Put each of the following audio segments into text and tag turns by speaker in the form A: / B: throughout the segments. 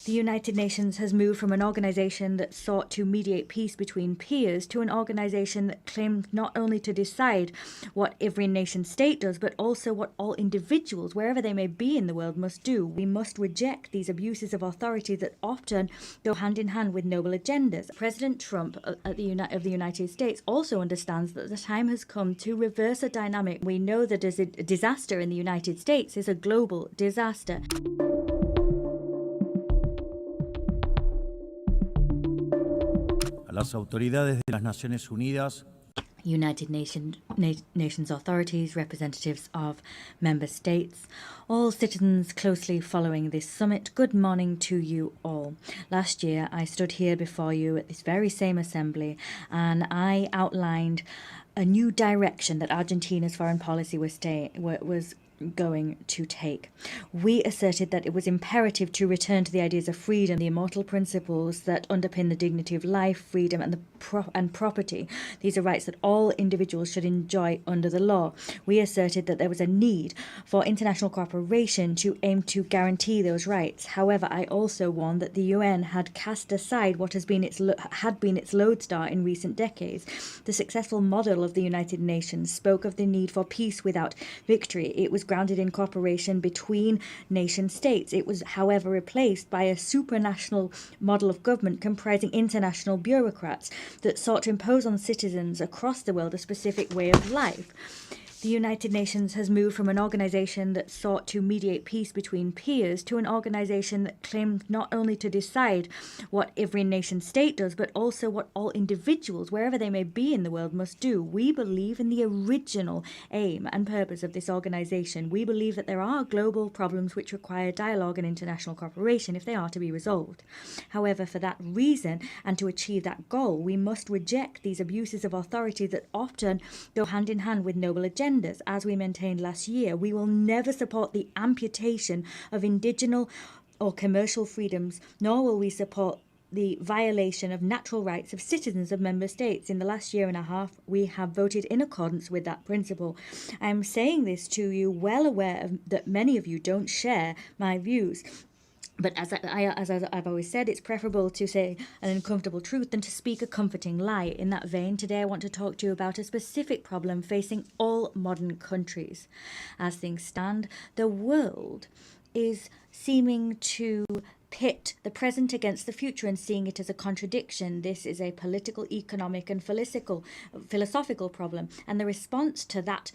A: The United Nations has moved from an organization that sought to mediate peace between peers to an organization that claimed not only to decide what every nation state does, but also what all individuals, wherever they may be in the world, must do. We must reject these abuses of authority that often go hand in hand with noble agendas. President Trump of the United States also understands that the time has come to reverse a dynamic. We know that a disaster in the United States is a global disaster.
B: A las autoridades de las Naciones Unidas,
A: United Nations authorities, representatives of member states, all citizens closely following this summit, good morning to you all. Last year I stood here before you at this very same assembly and I outlined a new direction that Argentina's foreign policy was going to take. We asserted that it was imperative to return to the ideas of freedom, the immortal principles that underpin the dignity of life, freedom, and property. These are rights that all individuals should enjoy under the law. We asserted that there was a need for international cooperation to aim to guarantee those rights. However, I also warned that the UN had cast aside what had been its lodestar in recent decades. The successful model of the United Nations spoke of the need for peace without victory. It was grounded in cooperation between nation states. It was, however, replaced by a supranational model of government comprising international bureaucrats that sought to impose on citizens across the world a specific way of life. The United Nations has moved from an organization that sought to mediate peace between peers to an organization that claimed not only to decide what every nation state does, but also what all individuals, wherever they may be in the world, must do. We believe in the original aim and purpose of this organization. We believe that there are global problems which require dialogue and international cooperation if they are to be resolved. However, for that reason and to achieve that goal, we must reject these abuses of authority that often go hand in hand with noble agendas. As we maintained last year, we will never support the amputation of indigenous or commercial freedoms, nor will we support the violation of natural rights of citizens of member states. In the last year and a half, we have voted in accordance with that principle. I am saying this to you well aware that many of you don't share my views. But as I've always said, it's preferable to say an uncomfortable truth than to speak a comforting lie. In that vein, today I want to talk to you about a specific problem facing all modern countries. As things stand, the world is seeming to pit the present against the future and seeing it as a contradiction. This is a political, economic, and philosophical problem, and the response to that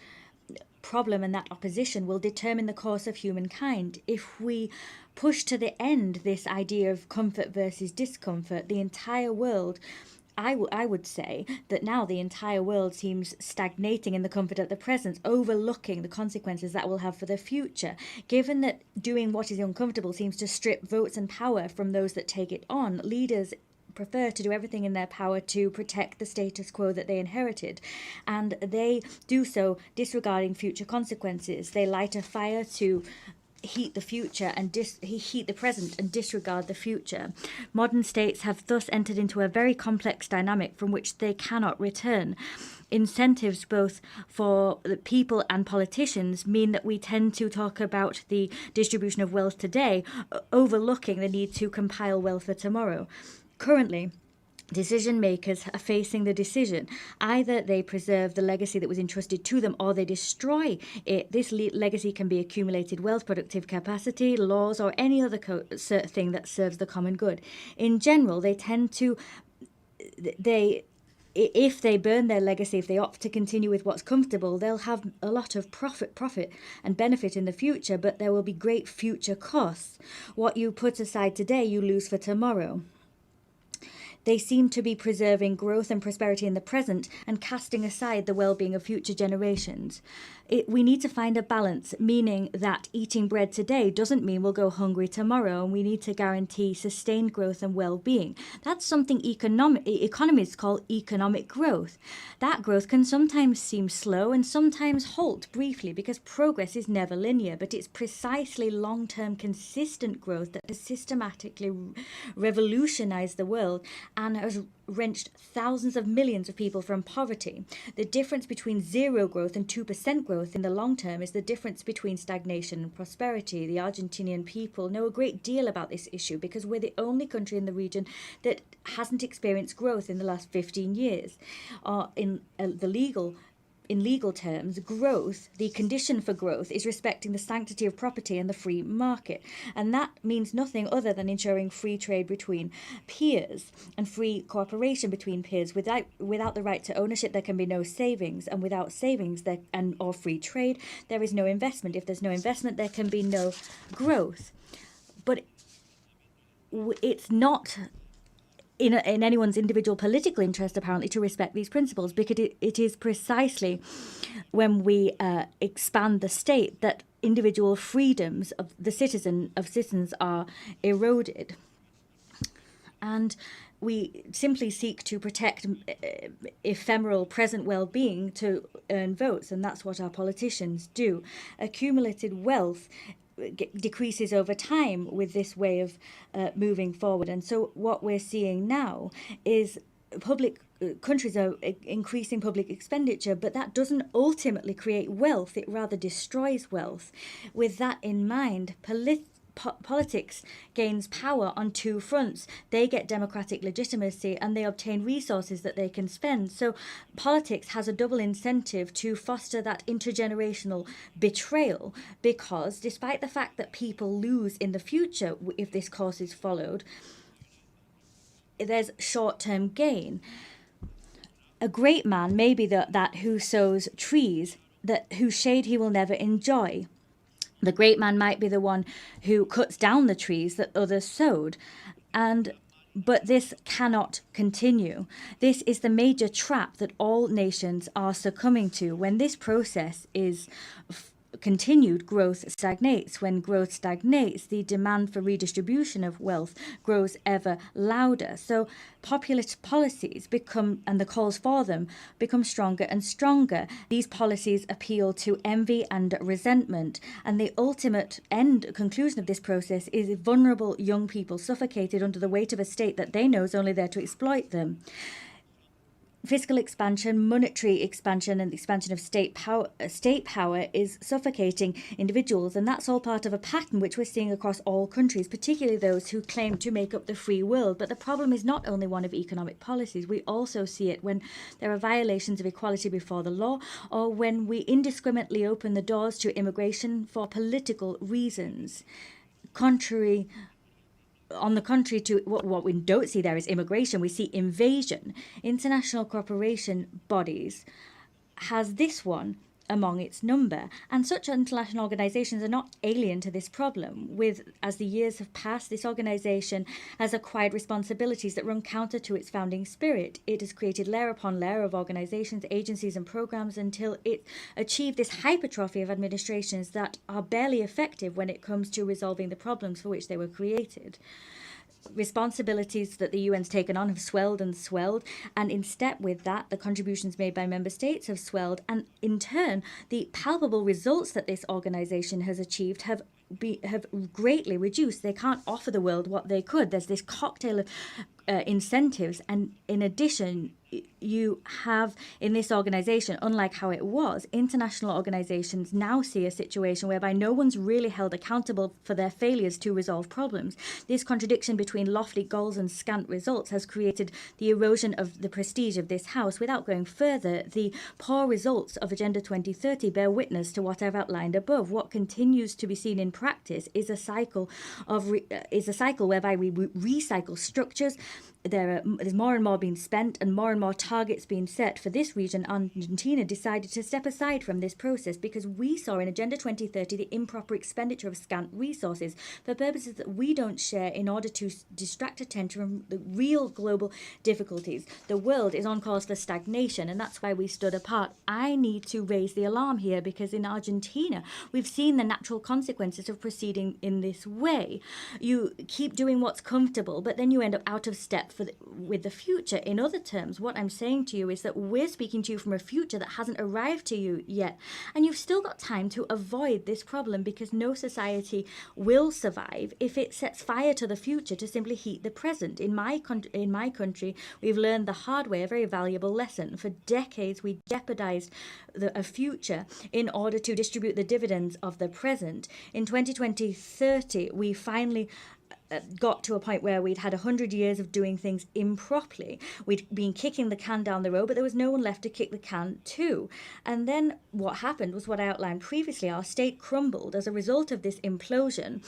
A: problem and that opposition will determine the course of humankind. If we push to the end this idea of comfort versus discomfort, the entire world, I would say that now the entire world seems stagnating in the comfort at the present, overlooking the consequences that will have for the future. Given that doing what is uncomfortable seems to strip votes and power from those that take it on, leaders prefer to do everything in their power to protect the status quo that they inherited, and they do so disregarding future consequences. They light a fire to heat the future and heat the present and disregard the future. Modern states have thus entered into a very complex dynamic from which they cannot return. Incentives both for the people and politicians mean that we tend to talk about the distribution of wealth today, overlooking the need to compile wealth for tomorrow. Currently, decision makers are facing the decision. Either they preserve the legacy that was entrusted to them or they destroy it. This legacy can be accumulated wealth, productive capacity, laws, or any other thing that serves the common good. In general, they tend to... If they burn their legacy, if they opt to continue with what's comfortable, they'll have a lot of profit and benefit in the future, but there will be great future costs. What you put aside today, you lose for tomorrow. They seem to be preserving growth and prosperity in the present and casting aside the well-being of future generations. We need to find a balance, meaning that eating bread today doesn't mean we'll go hungry tomorrow, and we need to guarantee sustained growth and well-being. That's something economists call economic growth. That growth can sometimes seem slow and sometimes halt briefly because progress is never linear, but it's precisely long-term consistent growth that has systematically revolutionized the world and has wrenched thousands of millions of people from poverty. The difference between zero growth and 2% growth growth in the long term is the difference between stagnation and prosperity. The Argentinian people know a great deal about this issue because we're the only country in the region that hasn't experienced growth in the last 15 years. In legal terms, growth, the condition for growth, is respecting the sanctity of property and the free market. And that means nothing other than ensuring free trade between peers and free cooperation between peers. Without the right to ownership, there can be no savings. And without savings or free trade, there is no investment. If there's no investment, there can be no growth. But it's not in anyone's individual political interest, apparently, to respect these principles, because it is precisely when we expand the state that individual freedoms of citizens are eroded. And we simply seek to protect ephemeral present well-being to earn votes, and that's what our politicians do. Accumulated wealth decreases over time with this way of moving forward. And so what we're seeing now is countries are increasing public expenditure, but that doesn't ultimately create wealth. It rather destroys wealth. With that in mind, politics gains power on two fronts. They get democratic legitimacy and they obtain resources that they can spend. So politics has a double incentive to foster that intergenerational betrayal, because despite the fact that people lose in the future if this course is followed, there's short-term gain. A great man may be that who sows trees whose shade he will never enjoy. The great man might be the one who cuts down the trees that others sowed. But this cannot continue. This is the major trap that all nations are succumbing to. When this process is continued, growth stagnates. When growth stagnates, the demand for redistribution of wealth grows ever louder. So populist policies and the calls for them become stronger and stronger. These policies appeal to envy and resentment. And the ultimate conclusion of this process is vulnerable young people suffocated under the weight of a state that they know is only there to exploit them. Fiscal expansion, monetary expansion, and the expansion of state power is suffocating individuals, and that's all part of a pattern which we're seeing across all countries, particularly those who claim to make up the free world. But the problem is not only one of economic policies. We also see it when there are violations of equality before the law, or when we indiscriminately open the doors to immigration for political reasons. On the contrary to what we don't see there is immigration, we see invasion. International cooperation bodies has this one among its number, and such international organizations are not alien to this problem. As the years have passed, this organization has acquired responsibilities that run counter to its founding spirit. It has created layer upon layer of organizations, agencies, and programs until it achieved this hypertrophy of administrations that are barely effective when it comes to resolving the problems for which they were created. Responsibilities that the UN's taken on have swelled and swelled, and in step with that, the contributions made by member states have swelled, and in turn, the palpable results that this organization has achieved have greatly reduced. They can't offer the world what they could. There's this cocktail of incentives, and in addition, you have in this organization, unlike how it was, international organizations now see a situation whereby no one's really held accountable for their failures to resolve problems. This contradiction between lofty goals and scant results has created the erosion of the prestige of this House. Without going further, the poor results of Agenda 2030 bear witness to what I've outlined above. What continues to be seen in practice is a cycle whereby we recycle structures. There's more and more being spent and more targets being set. For this region, Argentina decided to step aside from this process because we saw in Agenda 2030 the improper expenditure of scant resources for purposes that we don't share in order to distract attention from the real global difficulties. The world is on course for stagnation, and that's why we stood apart. I need to raise the alarm here because in Argentina, we've seen the natural consequences of proceeding in this way. You keep doing what's comfortable, but then you end up out of step with the future. In other terms, what I'm saying to you is that we're speaking to you from a future that hasn't arrived to you yet. And you've still got time to avoid this problem, because no society will survive if it sets fire to the future to simply heat the present. In my country, we've learned the hard way a very valuable lesson. For decades, we jeopardized a future in order to distribute the dividends of the present. In 2030, we finally got to a point where we'd had 100 years of doing things improperly. We'd been kicking the can down the road, but there was no one left to kick the can to. And then what happened was what I outlined previously. Our state crumbled as a result of this implosion.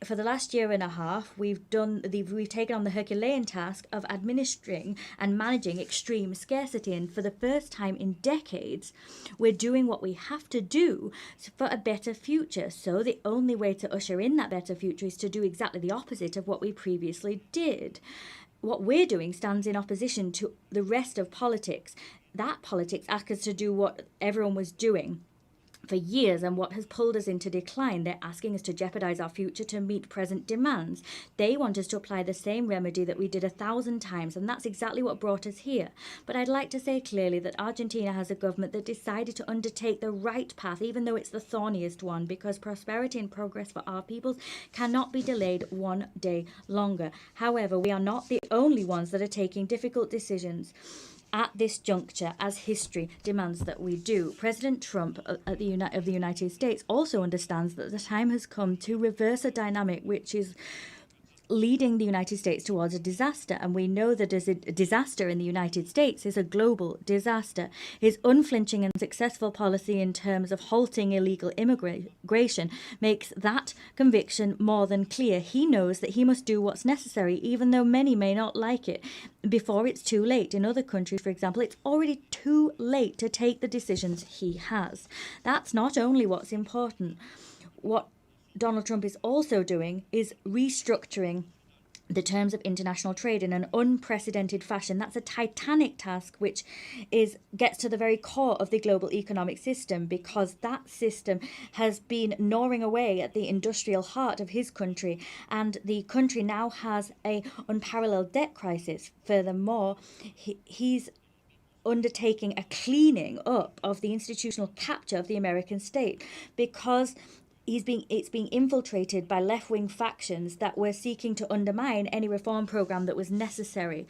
A: For the last year and a half, we've taken on the Herculean task of administering and managing extreme scarcity. And for the first time in decades, we're doing what we have to do for a better future. So the only way to usher in that better future is to do exactly the opposite of what we previously did. What we're doing stands in opposition to the rest of politics. That politics asks us to do what everyone was doing for years and what has pulled us into decline. They're asking us to jeopardize our future to meet present demands. They want us to apply the same remedy that we did 1,000 times, and that's exactly what brought us here. But I'd like to say clearly that Argentina has a government that decided to undertake the right path, even though it's the thorniest one, because prosperity and progress for our peoples cannot be delayed one day longer. However, we are not the only ones that are taking difficult decisions at this juncture, as history demands that we do. President Trump of the United States also understands that the time has come to reverse a dynamic which is leading the United States towards a disaster. And we know that as a disaster in the United States is a global disaster. His unflinching and successful policy in terms of halting illegal immigration makes that conviction more than clear. He knows that he must do what's necessary, even though many may not like it, before it's too late. In other countries, for example, it's already too late to take the decisions he has. That's not only what's important. What Donald Trump is also doing is restructuring the terms of international trade in an unprecedented fashion. That's a titanic task which gets to the very core of the global economic system, because that system has been gnawing away at the industrial heart of his country, and the country now has an unparalleled debt crisis. Furthermore, he's undertaking a cleaning up of the institutional capture of the American state, because it's being infiltrated by left-wing factions that were seeking to undermine any reform program that was necessary.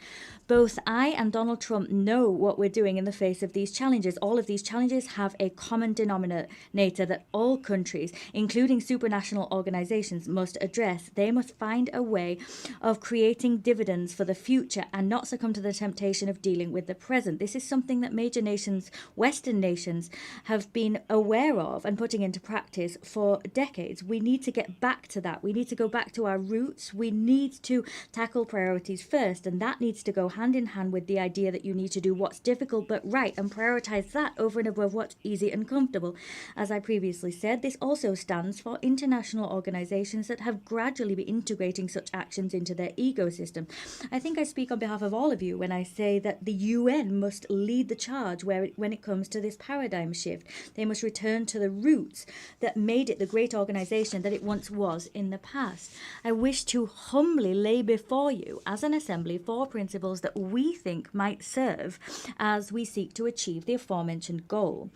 A: Both I and Donald Trump know what we're doing in the face of these challenges. All of these challenges have a common denominator that all countries, including supranational organizations, must address. They must find a way of creating dividends for the future and not succumb to the temptation of dealing with the present. This is something that major nations, Western nations, have been aware of and putting into practice for decades. We need to get back to that. We need to go back to our roots. We need to tackle priorities first, and that needs to go hand in hand with the idea that you need to do what's difficult but right and prioritize that over and above what's easy and comfortable. As I previously said, this also stands for international organizations that have gradually been integrating such actions into their ecosystem. I think I speak on behalf of all of you when I say that the UN must lead the charge when it comes to this paradigm shift. They must return to the roots that made it the great organization that it once was in the past. I wish to humbly lay before you as an assembly 4 principles that we think might serve as we seek to achieve the aforementioned goal.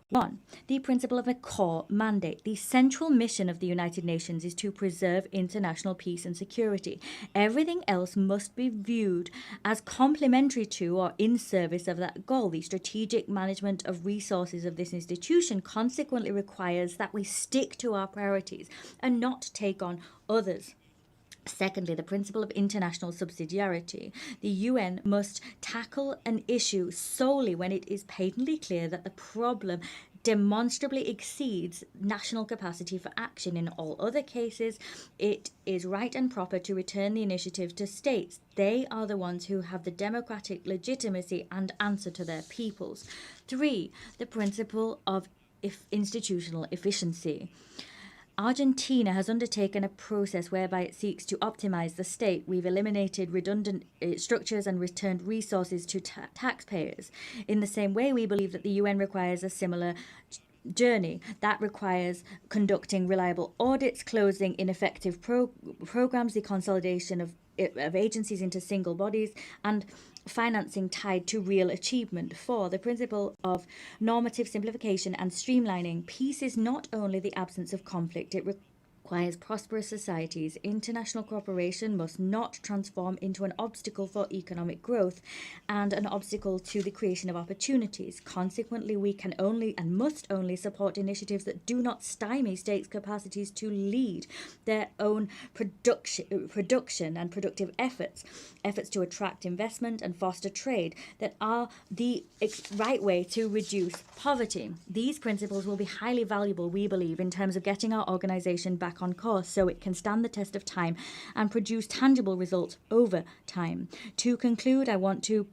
A: 1. The principle of a core mandate. The central mission of the United Nations is to preserve international peace and security. Everything else must be viewed as complementary to or in service of that goal. The strategic management of resources of this institution consequently requires that we stick to our priorities and not take on others. Secondly, the principle of international subsidiarity. The UN must tackle an issue solely when it is patently clear that the problem demonstrably exceeds national capacity for action. In all other cases, it is right and proper to return the initiative to states. They are the ones who have the democratic legitimacy and answer to their peoples. 3. The principle of institutional efficiency. Argentina has undertaken a process whereby it seeks to optimize the state. We've eliminated redundant structures and returned resources to taxpayers. In the same way, we believe that the UN requires a similar journey. That requires conducting reliable audits, closing ineffective programs, the consolidation of of agencies into single bodies, and financing tied to real achievement. 4. The principle of normative simplification and streamlining. Peace is not only the absence of conflict, it requires prosperous societies. International cooperation must not transform into an obstacle for economic growth and an obstacle to the creation of opportunities. Consequently, we can only and must only support initiatives that do not stymie states' capacities to lead their own production and productive efforts to attract investment and foster trade that are the right way to reduce poverty. These principles will be highly valuable, we believe, in terms of getting our organization back on course so it can stand the test of time and produce tangible results over time. To conclude, I want to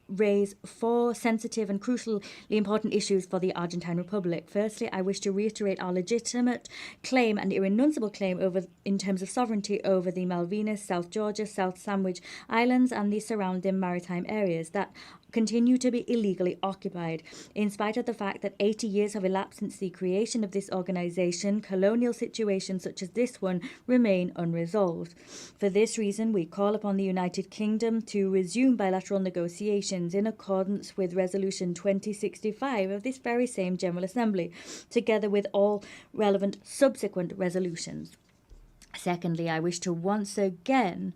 A: raise 4 sensitive and crucially important issues for the Argentine Republic. Firstly, I wish to reiterate our legitimate claim and irrenunciable claim in terms of sovereignty over the Malvinas, South Georgia, South Sandwich Islands, and the surrounding maritime areas that continue to be illegally occupied. In spite of the fact that 80 years have elapsed since the creation of this organization, colonial situations such as this one remain unresolved. For this reason, we call upon the United Kingdom to resume bilateral negotiations in accordance with Resolution 2065 of this very same General Assembly, together with all relevant subsequent resolutions. Secondly, I wish to once again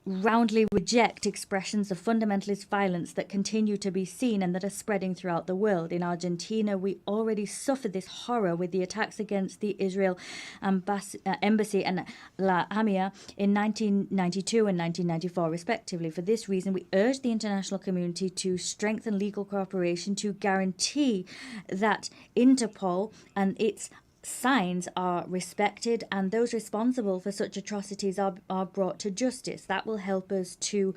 A: roundly reject expressions of fundamentalist violence that continue to be seen and that are spreading throughout the world. In Argentina, we already suffered this horror with the attacks against the Israel embassy and La Hamia in 1992 and 1994, respectively. For this reason, we urge the international community to strengthen legal cooperation to guarantee that Interpol and its signs are respected and those responsible for such atrocities are brought to justice. That will help us to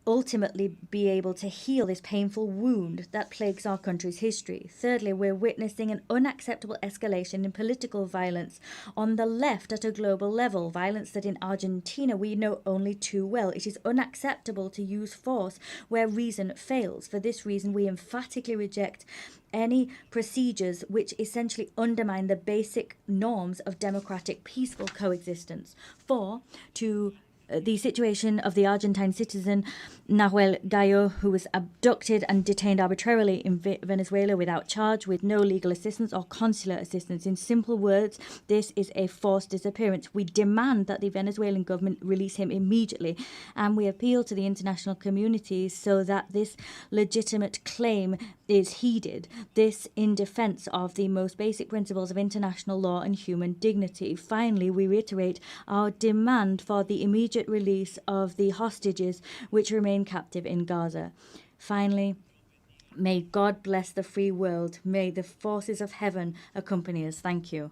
A: ultimately be able to heal this painful wound that plagues our country's history. Thirdly, we're witnessing an unacceptable escalation in political violence on the left at a global level, violence that in Argentina we know only too well. It is unacceptable to use force where reason fails. For this reason, we emphatically reject any procedures which essentially undermine the basic norms of democratic, peaceful coexistence. 4, to the situation of the Argentine citizen Nahuel Gallo, who was abducted and detained arbitrarily in Venezuela without charge, with no legal assistance or consular assistance. In simple words, this is a forced disappearance. We demand that the Venezuelan government release him immediately, and we appeal to the international community so that this legitimate claim is heeded. This in defense of the most basic principles of international law and human dignity. Finally, we reiterate our demand for the immediate release of the hostages which remain captive in Gaza. Finally, may God bless the free world. May the forces of heaven accompany us. Thank you.